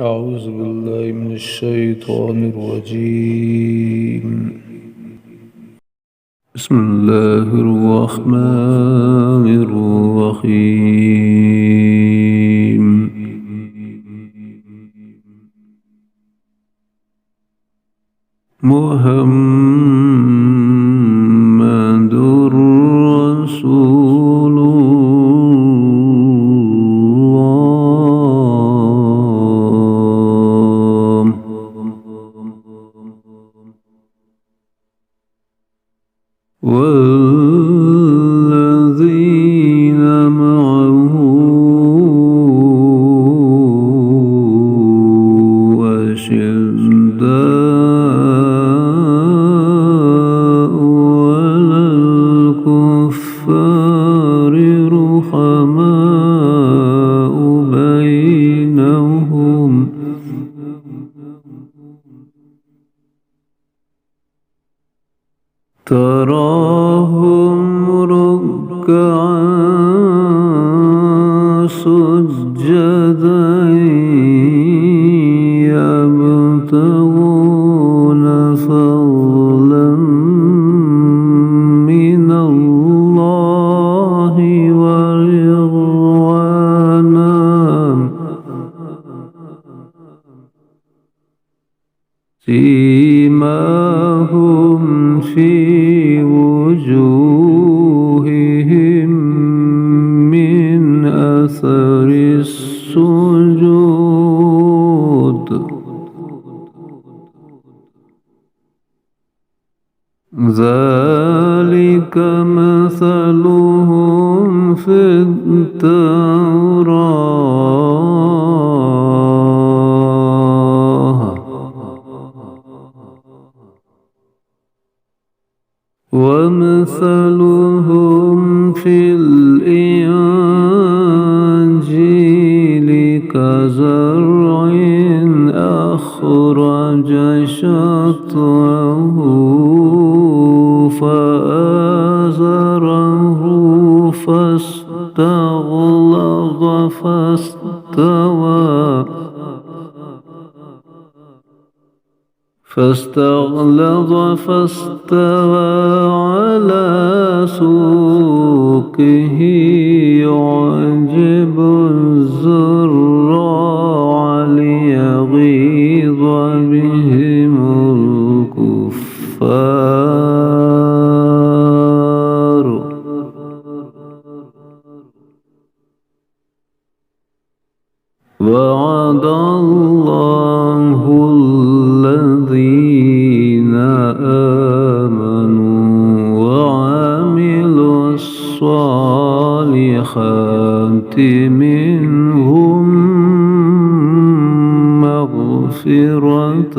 أعوذ بالله من الشيطان الرجيم. بسم الله الرحمن الرحيم. محمد رسول الله والذين معه أشداء على الكفار رحماء بينهم تراهم ركعا سجدا يبتغون فضلا من الله ورضوانا سيماهم في وجوههم من أثر السجود ذلك مثلهم في التوراة ومثلهم في الإنجيل كزرع أخرج شطأه فآزره فاستغلظ فاستوى على سوقه يعجب الزراع ليغيظ بهم الكفار وعد الله الذين آمنوا وعملوا الصالحات منهم مغفرة